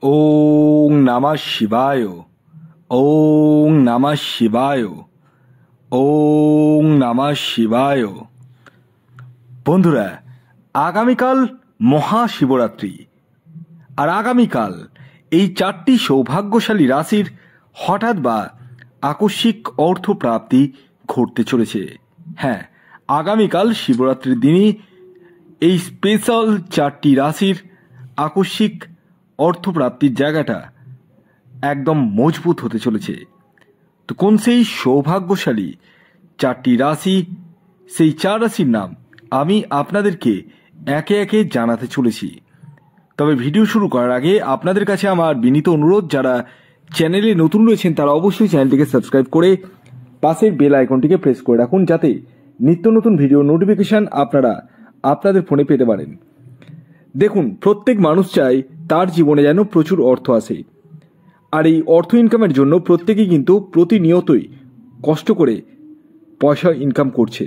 ওং নমঃ শিবায়। ওং নমঃ শিবায়। ওং নমঃ শিবায়। বন্ধুরা, আগামীকাল মহাশিবরাত্রি। আর আগামীকাল এই 4টি সৌভাগ্যশালী রাশির হঠাৎ বা আকস্মিক অর্থপ্রাপ্তি ঘটতে চলেছে। হ্যাঁ, আগামীকাল শিবরাত্রির দিনই এই স্পেশাল 4টি রাশির আকস্মিক অর্থপ্রাপ্তির জায়গাটা একদম মজবুত হতে চলেছে। তো কোন সেই সৌভাগ্যশালী 4টি রাশি, সেই 4 রাশির নাম আমি আপনাদেরকে একে একে জানাতে চলেছি। তবে ভিডিও শুরু করার আগে আপনাদের কাছে আমার বিনীত অনুরোধ, যারা চ্যানেলে নতুন রয়েছেন তারা অবশ্যই চ্যানেলটিকে সাবস্ক্রাইব করে পাশের বেল আইকনটিকে প্রেস করে রাখুন, যাতে নিত্য নতুন ভিডিও নোটিফিকেশান আপনারা আপনাদের ফোনে পেতে পারেন। দেখুন, প্রত্যেক মানুষ চায় তার জীবনে যেন প্রচুর অর্থ আসে, আর এই অর্থ ইনকামের জন্য প্রত্যেকেই কিন্তু প্রতিনিয়তই কষ্ট করে পয়সা ইনকাম করছে।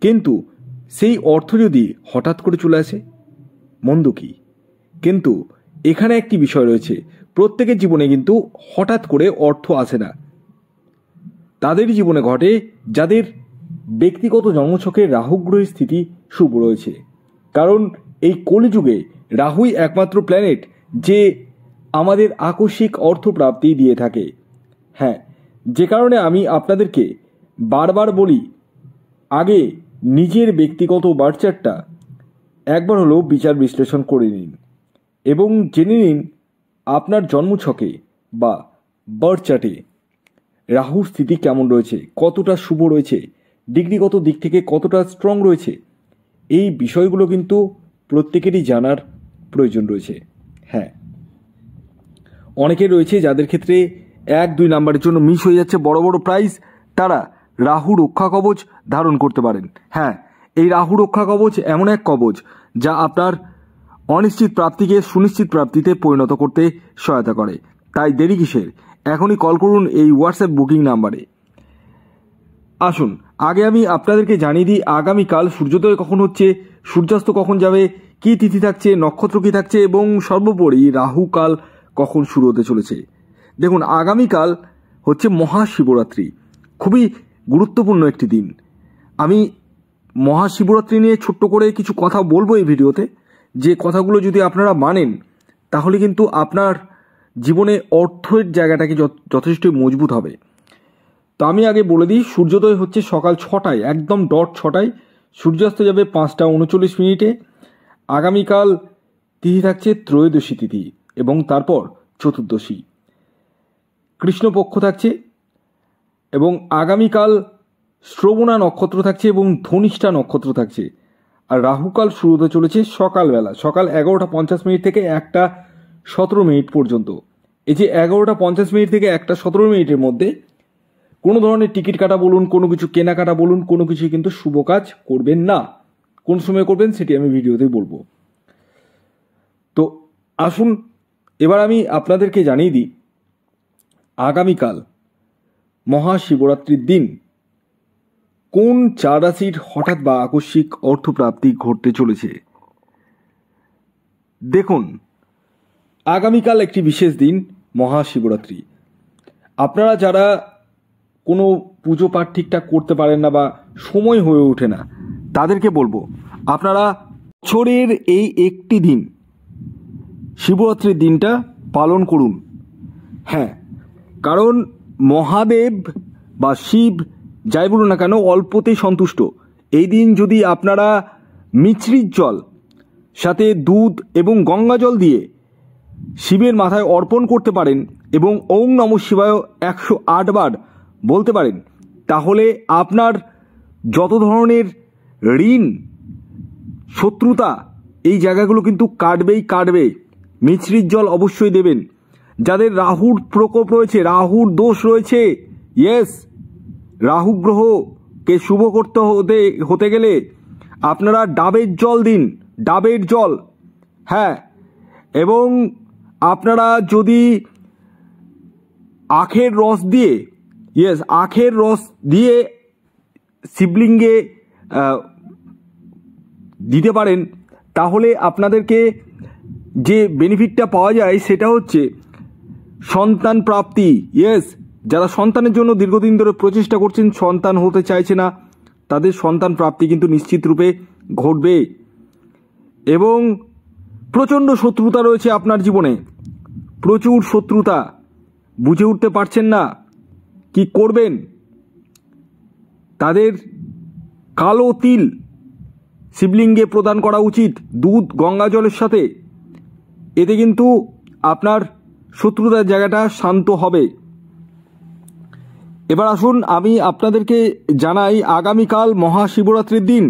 কিন্তু সেই অর্থ যদি হঠাৎ করে চলে আসে, মন্দ কি? কিন্তু এখানে একটি বিষয় রয়েছে, প্রত্যেকের জীবনে কিন্তু হঠাৎ করে অর্থ আসে না। তাদের জীবনে ঘটে যাদের ব্যক্তিগত জন্মছকে রাহু গ্রহের স্থিতি শুভ রয়েছে। কারণ এই কলিযুগে রাহুই একমাত্র প্ল্যানেট যে আমাদের আকস্মিক অর্থপ্রাপ্তি দিয়ে থাকে। হ্যাঁ, যে কারণে আমি আপনাদেরকে বারবার বলি, আগে নিজের ব্যক্তিগত বার্চারটা একবার হলেও বিচার বিশ্লেষণ করে নিন এবং জেনে নিন আপনার জন্মছকে বা বার্থ চার্টে রাহুর স্থিতি কেমন রয়েছে, কতটা শুভ রয়েছে, ডিগ্রিগত দিক থেকে কতটা স্ট্রং রয়েছে। এই বিষয়গুলো কিন্তু প্রত্যেকেরই জানার প্রয়োজন রয়েছে। হ্যাঁ, অনেকে রয়েছে যাদের ক্ষেত্রে 1-2 নাম্বারের জন্য মিস হয়ে যাচ্ছে বড় বড় প্রাইজ, তারা রাহু রক্ষা কবচ ধারণ করতে পারেন। হ্যাঁ, এই রাহু রক্ষা কবচ এমন এক কবচ যা আপনার অনিশ্চিত প্রাপ্তিকে সুনিশ্চিত প্রাপ্তিতে পরিণত করতে সহায়তা করে। তাই দেরি কিসের? এখনই কল করুন এই হোয়াটসঅ্যাপ বুকিং নাম্বারে। আসুন, আগে আমি আপনাদেরকে জানিয়ে দিই আগামীকাল সূর্যোদয় কখন হচ্ছে, সূর্যাস্ত কখন যাবে, কী তিথি থাকছে, নক্ষত্র কী থাকছে এবং সর্বোপরি রাহুকাল কখন শুরু হতে চলেছে। দেখুন, আগামীকাল হচ্ছে মহাশিবরাত্রি, খুবই গুরুত্বপূর্ণ একটি দিন। আমি মহাশিবরাত্রি নিয়ে ছোট্ট করে কিছু কথা বলবো এই ভিডিওতে, যে কথাগুলো যদি আপনারা মানেন তাহলে কিন্তু আপনার জীবনে অর্থের জায়গাটাকে যথেষ্ট মজবুত হবে। তো আমি আগে বলে দিই, সূর্যোদয় হচ্ছে সকাল 6টায়, একদম ডট 6টায়। সূর্যাস্ত যাবে 5টা 39 মিনিটে। আগামীকাল তিথি থাকছে ত্রয়োদশী তিথি এবং তারপর চতুর্দশী, কৃষ্ণপক্ষ থাকছে এবং আগামীকাল শ্রবণা নক্ষত্র থাকছে এবং ধনিষ্ঠা নক্ষত্র থাকছে। আর রাহুকাল শুরু হতে চলেছে সকালবেলা, সকাল 11টা 50 মিনিট থেকে 1টা 17 মিনিট পর্যন্ত। এই যে 11টা 50 মিনিট থেকে 1টা 17 মিনিটের মধ্যে কোনো ধরনের টিকিট কাটা বলুন, কোনো কিছু কেনাকাটা বলুন, কোনো কিছু কিন্তু শুভ কাজ করবেন না। কোন সময় করবেন সেটি আমি ভিডিওতেই বলবো। তো আসুন এবার আমি আপনাদেরকে জানিয়ে দিই আগামীকাল মহাশিবরাত্রির দিন কোন 4 রাশির হঠাৎ বা আকস্মিক অর্থপ্রাপ্তি ঘটতে চলেছে। দেখুন, আগামীকাল একটি বিশেষ দিন, মহাশিবরাত্রি। আপনারা যারা কোনো পুজো পাঠ ঠিকঠাক করতে পারেন না বা সময় হয়ে ওঠে না, তাদেরকে বলবো আপনারা বছরের এই একটি দিন, শিবরাত্রির দিনটা পালন করুন। হ্যাঁ, কারণ মহাদেব বা শিব যাই বলুন না কেন অল্পতেই সন্তুষ্ট। এই দিন যদি আপনারা মিছরির জল সাথে দুধ এবং গঙ্গা জল দিয়ে শিবের মাথায় অর্পণ করতে পারেন এবং ওং নমঃ শিবায় 108 বার বলতে পারেন, তাহলে আপনার যত ধরনের ঋণ, শত্রুতা, এই জায়গাগুলো কিন্তু কাটবে। মিছরির জল অবশ্যই দেবেন। যাদের রাহুর প্রকোপ রয়েছে, রাহুর দোষ রয়েছে, ইয়েস, রাহু গ্রহকে শুভ করতে হতে গেলে আপনারা ডাবের জল দিন, ডাবের জল। হ্যাঁ, এবং আপনারা যদি আখের রস দিয়ে, আখের রস দিয়ে শিবলিঙ্গে দিতে পারেন, তাহলে আপনাদেরকে যে বেনিফিটটা পাওয়া যায় সেটা হচ্ছে সন্তান প্রাপ্তি। ইয়েস, যারা সন্তানের জন্য দীর্ঘদিন ধরে প্রচেষ্টা করছেন, সন্তান হতে চাইছে না, তাদের সন্তান প্রাপ্তি কিন্তু নিশ্চিত রূপে ঘটবে। এবং প্রচণ্ড শত্রুতা রয়েছে আপনার জীবনে, প্রচুর শত্রুতা, বুঝে উঠতে পারছেন না কি করবেন। তাদের কালো তিল শিবলিঙ্গে প্রদান করা উচিত দুধ গঙ্গা জলের সাথে, এতে কিন্তু আপনার শত্রুতার জায়গাটা শান্ত হবে। এবার আসুন আমি আপনাদেরকে জানাই আগামীকাল মহাশিবরাত্রির দিন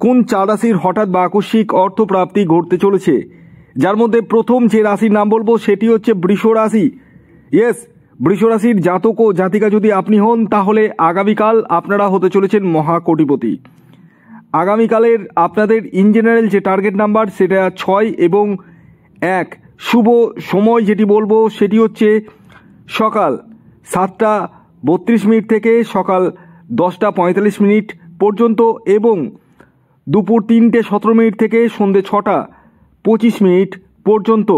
কোন 4 রাশির হঠাৎ বা আকস্মিক অর্থপ্রাপ্তি ঘটতে চলেছে। যার মধ্যে প্রথম যে রাশির নাম বলবো সেটি হচ্ছে বৃষ রাশি। ইয়েস, বৃষ রাশির জাতক ও জাতিকা যদি আপনি হন তাহলে আগামীকাল আপনারা হতে চলেছেন মহাকোটিপতি। আগামীকালের আপনাদের ইন জেনারেল যে টার্গেট নাম্বার সেটা 6 এবং 1। শুভ সময় যেটি বলবো সেটি হচ্ছে সকাল 7:32 থেকে সকাল 10:45 পর্যন্ত এবং দুপুর 3:17 থেকে সন্ধ্যে 6:25 পর্যন্ত।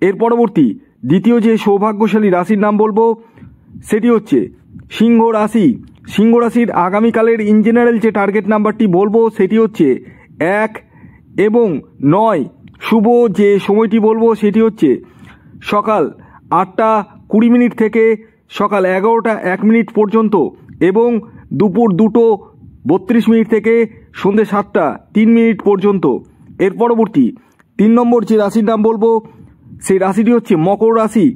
এর পরবর্তী দ্বিতীয় যে সৌভাগ্যশালী রাশির নাম বলবো সেটি হচ্ছে সিংহ রাশি। সিংহ রাশির আগামীকালের ইন জেনারেল যে টার্গেট নাম্বারটি বলবো সেটি হচ্ছে 1 এবং 9। শুভ যে সময়টি বলবো সেটি হচ্ছে সকাল 8:20 থেকে সকাল 11:01 পর্যন্ত এবং দুপুর 2:32 থেকে সন্ধ্যে 7:03 পর্যন্ত। এর পরবর্তী 3 নম্বর যে রাশির নাম বলবো সেই রাশিটি হচ্ছে মকর রাশি।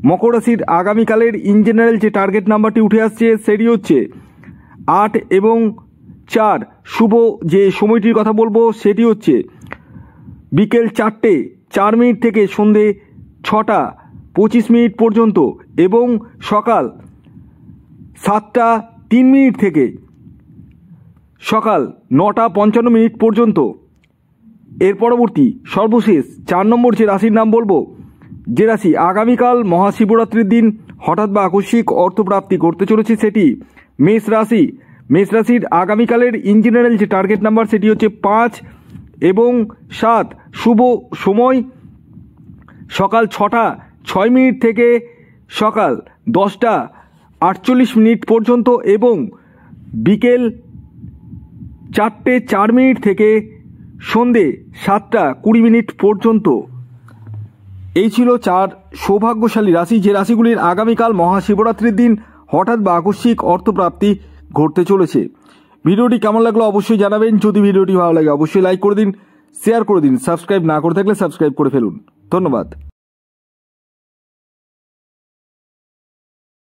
মকর রাশির আগামীকালের ইন জেনারেল যে টার্গেট নাম্বারটি উঠে আসছে সেটি হচ্ছে 8 এবং 4। শুভ যে সময়টির কথা বলবো সেটি হচ্ছে বিকেল 4:04 থেকে সন্ধ্যে 6:25 পর্যন্ত এবং সকাল 7:03 থেকে সকাল 9:55 পর্যন্ত। এর পরবর্তী সর্বশেষ 4 নম্বর যে রাশির নাম বলবো, যে রাশি আগামীকাল মহাশিবরাত্রির দিন হঠাৎ বা আকস্মিক অর্থপ্রাপ্তি করতে চলেছে সেটি মেষ রাশি। মেষ রাশির আগামীকালের ইন জেনারেল যে টার্গেট নাম্বার সেটি হচ্ছে 5 এবং 7। শুভ সময় সকাল 6:06 থেকে সকাল 10:48 পর্যন্ত এবং বিকেল 4:04 থেকে সন্ধে 7:20 পর্যন্ত। এই ছিল 4 সৌভাগ্যশালী রাশি, যে রাশিগুলির আগামীকাল মহাশিবরাত্রির দিন হঠাৎ বা আকস্মিক অর্থপ্রাপ্তি ঘটতে চলেছে। ভিডিওটি কেমন লাগলো অবশ্যই জানাবেন। যদি ভিডিওটি ভালো লাগে অবশ্যই লাইক করে দিন, শেয়ার করে দিন, সাবস্ক্রাইব না করে থাকলে সাবস্ক্রাইব করে ফেলুন। ধন্যবাদ।